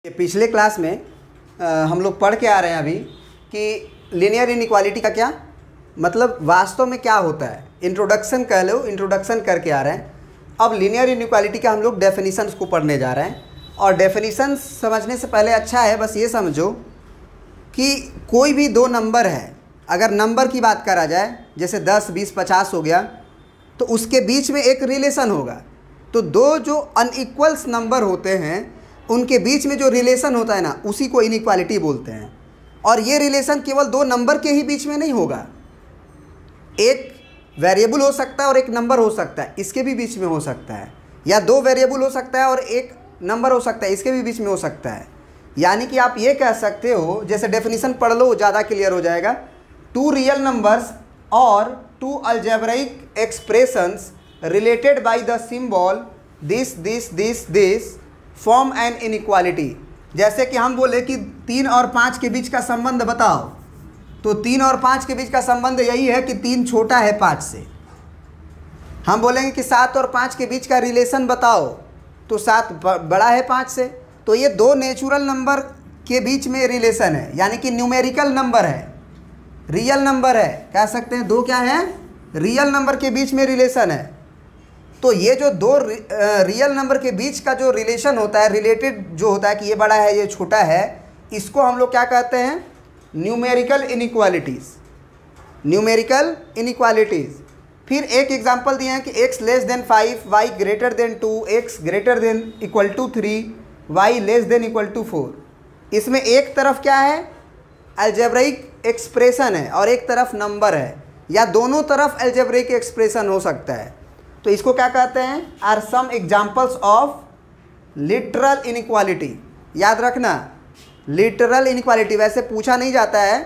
पिछले क्लास में हम लोग पढ़ के आ रहे हैं अभी कि लीनियर इनइक्वालिटी का क्या मतलब वास्तव में क्या होता है। इंट्रोडक्शन कह लो, इंट्रोडक्शन करके आ रहे हैं। अब लीनियर इनइक्वालिटी का हम लोग डेफिनीशंस को पढ़ने जा रहे हैं। और डेफिनीशंस समझने से पहले अच्छा है बस ये समझो कि कोई भी दो नंबर है, अगर नंबर की बात करा जाए जैसे 10, 20, 50 हो गया तो उसके बीच में एक रिलेशन होगा। तो दो जो अनइक्वल्स नंबर होते हैं उनके बीच में जो रिलेशन होता है ना, उसी को इनइक्वालिटी बोलते हैं। और ये रिलेशन केवल दो नंबर के ही बीच में नहीं होगा, एक वेरिएबल हो सकता है और एक नंबर हो सकता है, इसके भी बीच में हो सकता है। या दो वेरिएबल हो सकता है और एक नंबर हो सकता है, इसके भी बीच में हो सकता है। यानी कि आप ये कह सकते हो, जैसे डेफिनेशन पढ़ लो ज़्यादा क्लियर हो जाएगा। टू रियल नंबर्स और two algebraic expressions related by the symbol this form an inequality. जैसे कि हम बोले कि 3 और 5 के बीच का संबंध बताओ, तो 3 और 5 के बीच का संबंध यही है कि 3 छोटा है 5 से। हम बोलेंगे कि 7 और 5 के बीच का रिलेशन बताओ, तो 7 बड़ा है 5 से। तो ये दो नेचुरल नंबर के बीच में रिलेशन है, यानी कि न्यूमेरिकल नंबर है, रियल नंबर है, कह सकते हैं। दो क्या है? रियल नंबर के बीच में रिलेशन है। तो ये जो दो रियल नंबर के बीच का जो रिलेशन होता है, रिलेटेड जो होता है कि ये बड़ा है ये छोटा है, इसको हम लोग क्या कहते हैं? Numerical inequalities. Numerical inequalities. फिर एक एग्जांपल दिए हैं कि x less than 5, y greater than 2, x greater than equal to 3, y less than equal to 4। इसमें एक तरफ क्या है? अलजेब्रिक एक्सप्रेशन है और एक तरफ नंबर है, या दोनों तरफ अलजेब्रिक एक्सप्रेशन हो सकता है। तो इसको क्या कहते हैं? Are some examples of literal inequality. याद रखना, लिटरल इनइक्वालिटी वैसे पूछा नहीं जाता है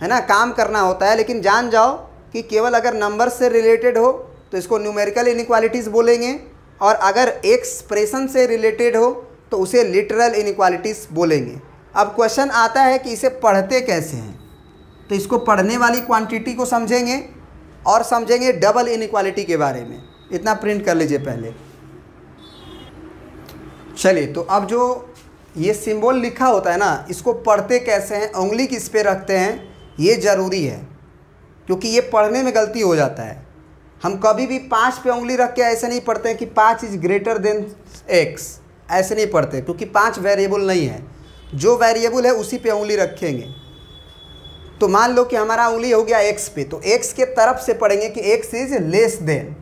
ना, काम करना होता है, लेकिन जान जाओ कि केवल अगर नंबर से रिलेटेड हो तो इसको न्यूमेरिकल इनइक्वालिटीज़ बोलेंगे, और अगर एक्सप्रेशन से रिलेटेड हो तो उसे लिटरल इनइक्वालिटीज़ बोलेंगे। अब क्वेश्चन आता है कि इसे पढ़ते कैसे हैं, तो इसको पढ़ने वाली क्वांटिटी को समझेंगे और समझेंगे डबल इनइक्वालिटी के बारे में। इतना प्रिंट कर लीजिए पहले। चलिए, तो अब जो ये सिंबल लिखा होता है ना, इसको पढ़ते कैसे हैं, उंगली किस पे रखते हैं, ये ज़रूरी है, क्योंकि ये पढ़ने में गलती हो जाता है। हम कभी भी 5 पे उंगली रख के ऐसे नहीं पढ़ते हैं कि 5 इज ग्रेटर देन x, ऐसे नहीं पढ़ते, क्योंकि 5 वेरिएबल नहीं है। जो वेरिएबल है उसी पे उंगली रखेंगे। तो मान लो कि हमारा उंगली हो गया x पे, तो x के तरफ से पढ़ेंगे कि x इज लेस देन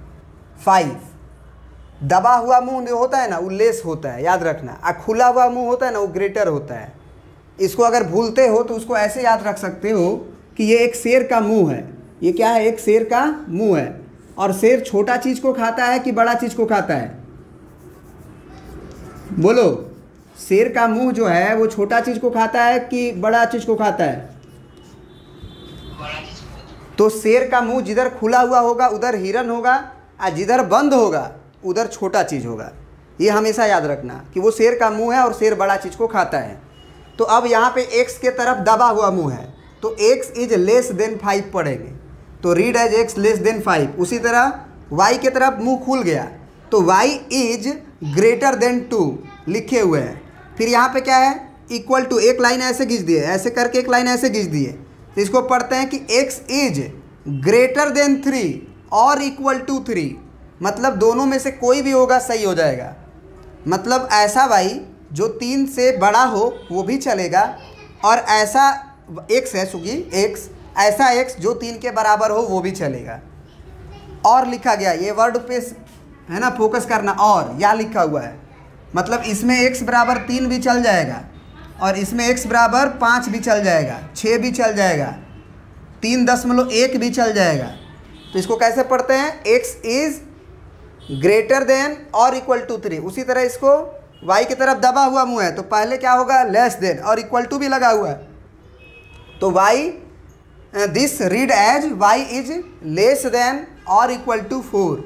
5। दबा हुआ मुंह जो होता है ना वो लेस होता है, याद रखना। और खुला हुआ मुंह होता है ना वो ग्रेटर होता है। इसको अगर भूलते हो तो उसको ऐसे याद रख सकते हो कि ये एक शेर का मुंह है। ये क्या है? एक शेर का मुंह है। और शेर छोटा चीज़ को खाता है कि बड़ा चीज़ को खाता है? बोलो, शेर का मुंह जो है वो छोटा चीज़ को खाता है कि बड़ा चीज़ को खाता है? तो शेर का मुंह जिधर खुला हुआ होगा उधर हिरन होगा, और जिधर बंद होगा उधर छोटा चीज़ होगा। ये हमेशा याद रखना कि वो शेर का मुंह है और शेर बड़ा चीज़ को खाता है। तो अब यहाँ पे x के तरफ दबा हुआ मुंह है, तो x इज लेस देन 5 पढ़ेंगे, तो read as x less than 5। उसी तरह y के तरफ मुंह खुल गया तो y इज ग्रेटर देन 2 लिखे हुए हैं। फिर यहाँ पे क्या है? इक्वल टू, एक लाइन ऐसे खींच दिए, ऐसे करके एक लाइन ऐसे खींच दिए, तो इसको पढ़ते हैं कि x इज ग्रेटर देन 3 और इक्वल टू 3। मतलब दोनों में से कोई भी होगा सही हो जाएगा। मतलब ऐसा y जो 3 से बड़ा हो वो भी चलेगा, और ऐसा x है सुगी x, ऐसा x जो 3 के बराबर हो वो भी चलेगा। और लिखा गया, ये वर्ड पे है ना फोकस करना, और या लिखा हुआ है, मतलब इसमें x बराबर 3 भी चल जाएगा, और इसमें x बराबर 5 भी चल जाएगा, 6 भी चल जाएगा, 3.1 भी चल जाएगा। तो इसको कैसे पढ़ते हैं? x इज ग्रेटर देन और इक्वल टू 3। उसी तरह इसको y की तरफ दबा हुआ मुंह है, तो पहले क्या होगा? लेस देन, और इक्वल टू भी लगा हुआ है, तो y this read as y is less than और इक्वल टू 4।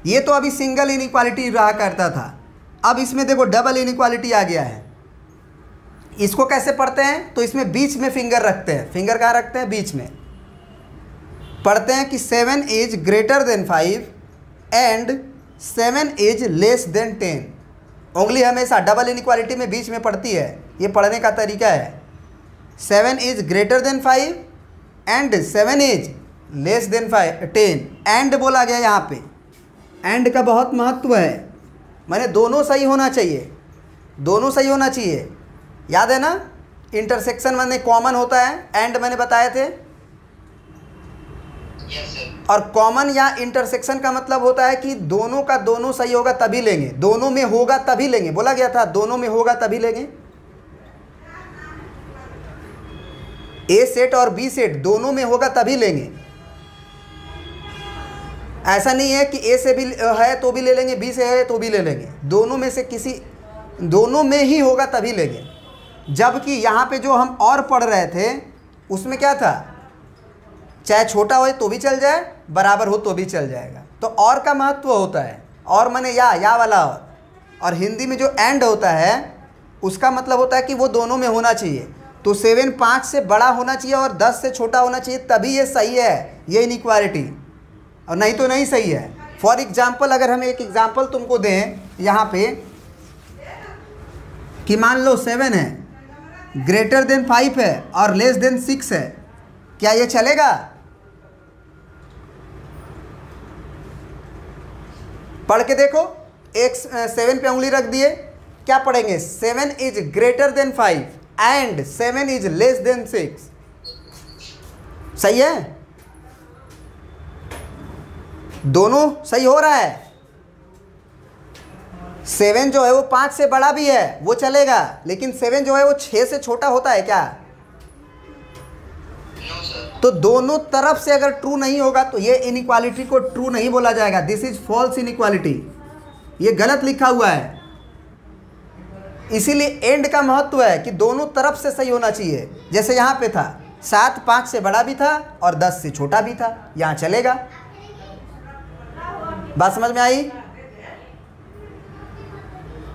ये तो अभी सिंगल इनइक्वालिटी रहा करता था। अब इसमें देखो डबल इनइक्वालिटी आ गया है। इसको कैसे पढ़ते हैं? तो इसमें बीच में फिंगर रखते हैं। फिंगर कहाँ रखते हैं? बीच में। पढ़ते हैं कि 7 is greater then 5 and 7 is less then 10। उंगली हमेशा डबल इनइक्वालिटी में बीच में पड़ती है, ये पढ़ने का तरीका है। 7 is greater then 5 and 7 is less then 10। And बोला गया यहाँ पे, एंड का बहुत महत्व है, माने दोनों सही होना चाहिए, दोनों सही होना चाहिए। याद है ना, इंटरसेक्शन माने कॉमन होता है, एंड मैंने बताए थे। और कॉमन या इंटरसेक्शन का मतलब होता है कि दोनों का दोनों सही होगा तभी लेंगे, दोनों में होगा तभी लेंगे, बोला गया था दोनों में होगा तभी लेंगे। ए सेट और बी सेट दोनों में होगा तभी लेंगे। ऐसा नहीं है कि ए से भी है तो भी ले लेंगे, बी से है तो भी ले लेंगे, दोनों में से किसी, दोनों में ही होगा तभी लेंगे। जबकि यहाँ पे जो हम और पढ़ रहे थे उसमें क्या था, चाहे छोटा हो तो भी चल जाए, बराबर हो तो भी चल जाएगा। तो और का महत्व होता है, और माने या वाला और हिंदी में जो एंड होता है उसका मतलब होता है कि वो दोनों में होना चाहिए। तो 7 5 से बड़ा होना चाहिए और 10 से छोटा होना चाहिए, तभी ये सही है, ये इनइक्वालिटी, और नहीं तो नहीं सही है। फॉर एग्जाम्पल, अगर हम एक एग्जाम्पल तुमको दें यहाँ पे कि मान लो 7 है, ग्रेटर देन 5 है और लेस देन 6 है, क्या ये चलेगा? पढ़ के देखो, एक 7 पे उंगली रख दिए, क्या पढ़ेंगे? 7 is greater then 5 and 7 is less then 6। सही है, दोनों सही हो रहा है। 7 जो है वो 5 से बड़ा भी है, वो चलेगा, लेकिन 7 जो है वो 6 से छोटा होता है क्या? तो दोनों तरफ से अगर ट्रू नहीं होगा तो ये इनइक्वालिटी को ट्रू नहीं बोला जाएगा। दिस इज फॉल्स इनइक्वालिटी, ये गलत लिखा हुआ है। इसीलिए एंड का महत्व है कि दोनों तरफ से सही होना चाहिए। जैसे यहाँ पे था 7 5 से बड़ा भी था और 10 से छोटा भी था, यहाँ चलेगा। बात समझ में आई?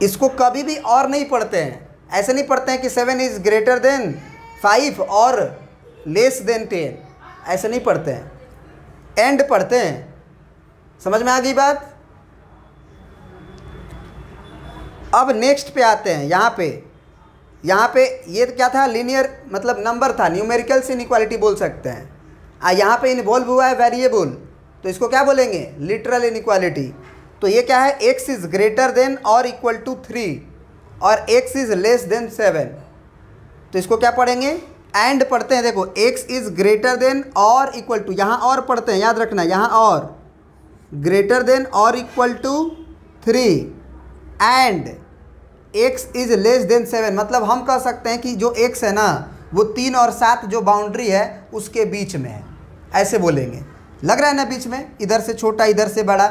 इसको कभी भी और नहीं पढ़ते हैं, ऐसे नहीं पढ़ते हैं कि 7 इज ग्रेटर देन 5 और लेस देन 10, ऐसे नहीं पढ़ते हैं, एंड पढ़ते हैं। समझ में आ गई बात? अब नेक्स्ट पे आते हैं। यहाँ पे ये क्या था? लीनियर मतलब नंबर था, न्यूमेरिकल से इनइक्वालिटी बोल सकते हैं। यहाँ पे इन्वॉल्व हुआ है वेरिएबल, तो इसको क्या बोलेंगे? Literal inequality. तो ये क्या है? x इज ग्रेटर देन और इक्वल टू 3 और x इज लेस देन 7। तो इसको क्या पढ़ेंगे? एंड पढ़ते हैं। देखो, x इज ग्रेटर देन और इक्वल टू, यहाँ और पढ़ते हैं, याद रखना, यहाँ और ग्रेटर देन और equal to 3 and x is less than 7। मतलब हम कह सकते हैं कि जो x है ना वो 3 और 7 जो बाउंड्री है उसके बीच में है, ऐसे बोलेंगे। लग रहा है ना बीच में, इधर से छोटा इधर से बड़ा।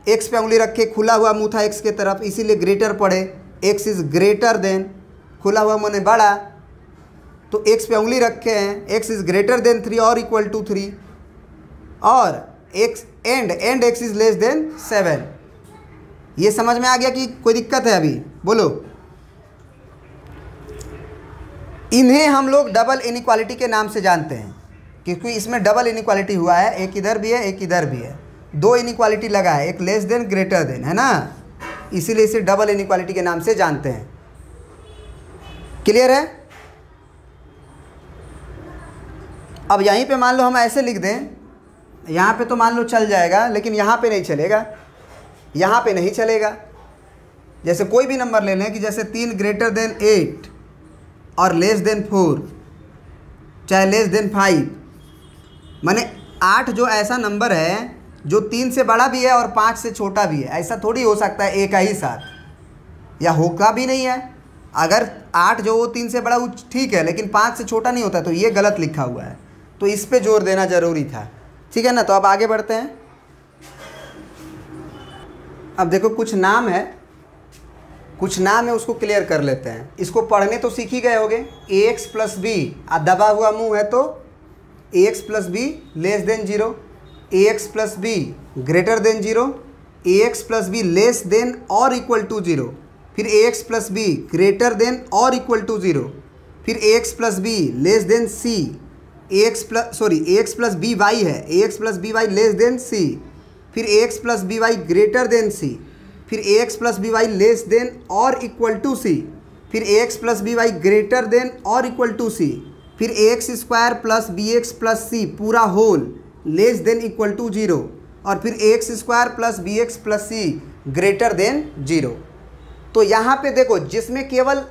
x पे उंगली रखे, खुला हुआ मुंह था x के तरफ, इसीलिए ग्रेटर पढ़े। x इज ग्रेटर देन, खुला हुआ मुंह ने बड़ा, तो x पे उंगली रखे हैं, x इज ग्रेटर देन 3 और इक्वल टू 3 और x and x is less than 7। ये समझ में आ गया कि कोई दिक्कत है अभी? बोलो। इन्हें हम लोग डबल इनइक्वालिटी के नाम से जानते हैं, क्योंकि इसमें डबल इनइक्वालिटी हुआ है, एक इधर भी है एक इधर भी है, दो इनइक्वालिटी लगा है, एक लेस देन ग्रेटर देन, है ना, इसीलिए इसे डबल इनइक्वालिटी के नाम से जानते हैं। क्लियर है? अब यहीं पे मान लो हम ऐसे लिख दें, यहाँ पे तो मान लो चल जाएगा, लेकिन यहाँ पे नहीं चलेगा, यहाँ पे नहीं चलेगा। जैसे कोई भी नंबर ले लें कि जैसे 3 ग्रेटर देन 8 और लेस देन 4, चाहे लेस देन 5, माने 8 जो ऐसा नंबर है जो 3 से बड़ा भी है और 5 से छोटा भी है, ऐसा थोड़ी हो सकता है एक ही साथ, या होगा भी नहीं है। अगर 8 जो वो 3 से बड़ा वो ठीक है, लेकिन 5 से छोटा नहीं होता, तो ये गलत लिखा हुआ है, तो इस पे जोर देना ज़रूरी था। ठीक है ना? तो अब आगे बढ़ते हैं। अब देखो, कुछ नाम है उसको क्लियर कर लेते हैं। इसको पढ़ने तो सीख ही गए होगे। ax प्लस बी, दबा हुआ मुंह है तो ax plus B less than 0, ax plus B greater than 0, ax plus B less than और इक्वल टू 0, फिर ax plus B greater than और इक्वल टू 0, फिर ax plus B less than c, ax plus B Y है, ax plus B Y less than c, फिर ax plus B Y greater than c, फिर A X plus B Y less than और equal to C, फिर A X plus B Y greater than और equal to C, फिर A X square plus B X plus C पूरा whole less than equal to 0, और फिर A X square plus B X plus C greater than 0। तो यहाँ पे देखो जिसमें केवल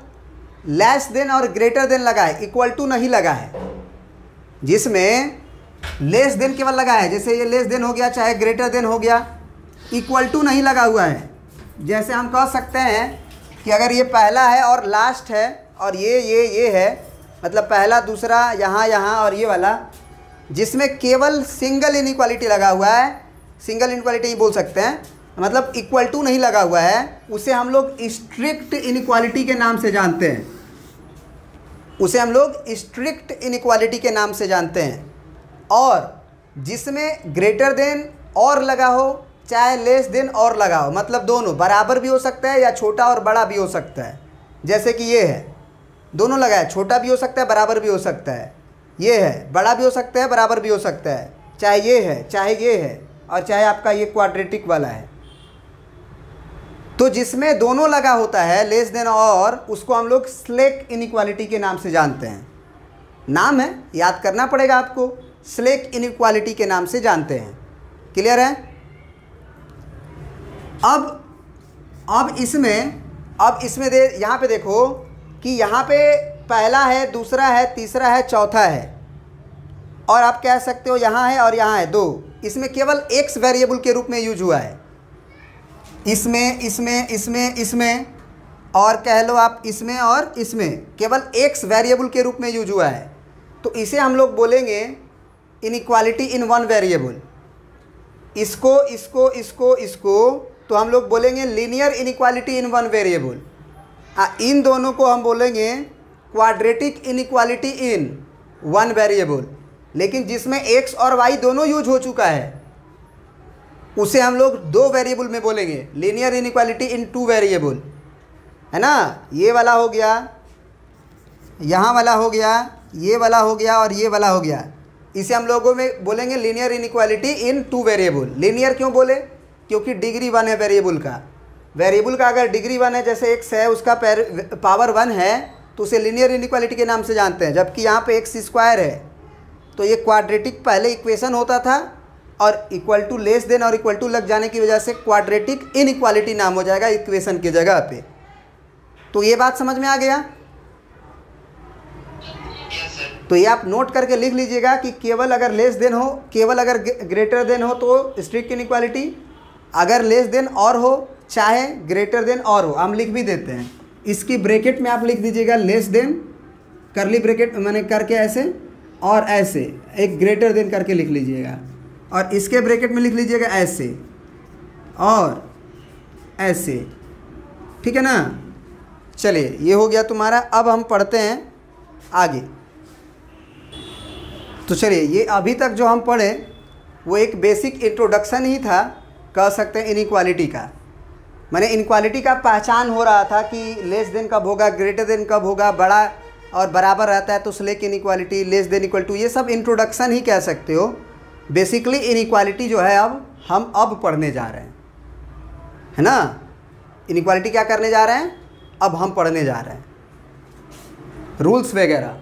लेस देन और ग्रेटर देन लगा है, इक्वल टू नहीं लगा है, जिसमें लेस देन केवल लगा है, जैसे ये लेस देन हो गया चाहे ग्रेटर देन हो गया, इक्वल टू नहीं लगा हुआ है। जैसे हम कह सकते हैं कि अगर ये पहला है और लास्ट है और ये है, मतलब पहला दूसरा यहाँ यहाँ और ये वाला, जिसमें केवल सिंगल इनइक्वालिटी लगा हुआ है, सिंगल इनइक्वालिटी ही बोल सकते हैं, मतलब इक्वल टू नहीं लगा हुआ है, उसे हम लोग स्ट्रिक्ट इनइक्वालिटी के नाम से जानते हैं, उसे हम लोग स्ट्रिक्ट इनइक्वालिटी के नाम से जानते हैं। और जिसमें ग्रेटर देन और लगा हो चाहे लेस देन और लगा हो, मतलब दोनों बराबर भी हो सकता है या छोटा और बड़ा भी हो सकता है, जैसे कि ये है दोनों लगा है, छोटा भी हो सकता है बराबर भी हो सकता है, ये है बड़ा भी हो सकता है बराबर भी हो सकता है, चाहे ये है चाहे ये है और चाहे आपका ये क्वाड्रेटिक वाला है। तो जिसमें दोनों लगा होता है लेस देन और, उसको हम लोग स्लेक इनइक्वालिटी के नाम से जानते हैं। नाम है, याद करना पड़ेगा आपको, स्लेक इनइक्वालिटी के नाम से जानते हैं। क्लियर है? अब इसमें यहाँ पे देखो कि यहाँ पे पहला है, दूसरा है, तीसरा है, चौथा है, और आप कह सकते हो यहाँ है और यहाँ है दो, इसमें केवल एक्स वेरिएबल के रूप में यूज हुआ है, इसमें और कह लो आप इसमें और इसमें, केवल एक्स वेरिएबल के रूप में यूज हुआ है। तो इसे हम लोग बोलेंगे इनइक्वालिटी इन वन वेरिएबल। इसको तो हम लोग बोलेंगे linear inequality in one variable. इन दोनों को हम बोलेंगे quadratic inequality in one variable. लेकिन जिसमें एक्स और वाई दोनों यूज हो चुका है, उसे हम लोग दो वेरिएबल में बोलेंगे, लीनियर इनइक्वालिटी इन टू वेरिएबल, है ना। ये वाला हो गया, यहाँ वाला हो गया, ये वाला हो गया और ये वाला हो गया। इसे हम लोगों में बोलेंगे लीनियर इनइक्वालिटी इन टू वेरिएबल। लीनियर क्यों बोले? क्योंकि डिग्री 1 है वेरिएबल का अगर डिग्री 1 है, जैसे एक्स है उसका पावर 1 है, तो उसे लीनियर इनइक्वालिटी के नाम से जानते हैं। जबकि यहाँ पे एक्स स्क्वायर है, तो ये क्वाड्रेटिक पहले इक्वेशन होता था और इक्वल टू लेस देन और इक्वल टू लग जाने की वजह से क्वाड्रेटिक इनइक्वालिटी नाम हो जाएगा इक्वेशन की जगह पे। तो ये बात समझ में आ गया? तो ये आप नोट करके लिख लीजिएगा कि केवल अगर लेस देन हो, केवल अगर ग्रेटर देन हो तो स्ट्रिक्ट इनइक्वालिटी, अगर लेस देन और हो चाहे ग्रेटर देन और हो। हम लिख भी देते हैं, इसकी ब्रैकेट में आप लिख दीजिएगा लेस देन, करली ब्रैकेट मैंने करके ऐसे और ऐसे एक ग्रेटर देन करके लिख लीजिएगा, और इसके ब्रैकेट में लिख लीजिएगा ऐसे और ऐसे। ठीक है ना? चलिए ये हो गया तुम्हारा। अब हम पढ़ते हैं आगे। तो चलिए, ये अभी तक जो हम पढ़े वो एक बेसिक इंट्रोडक्शन ही था, कह सकते हैं इनइक्वालिटी का। मैंने इनइक्वालिटी का पहचान हो रहा था कि लेस देन कब होगा, ग्रेटर देन कब होगा, बड़ा और बराबर रहता है तो slack inequality, less than equal to, ये सब इंट्रोडक्शन ही कह सकते हो। बेसिकली इनइक्वालिटी जो है हम अब पढ़ने जा रहे हैं, है ना। इनइक्वालिटी क्या करने जा रहे हैं? अब हम पढ़ने जा रहे हैं, रूल्स वगैरह।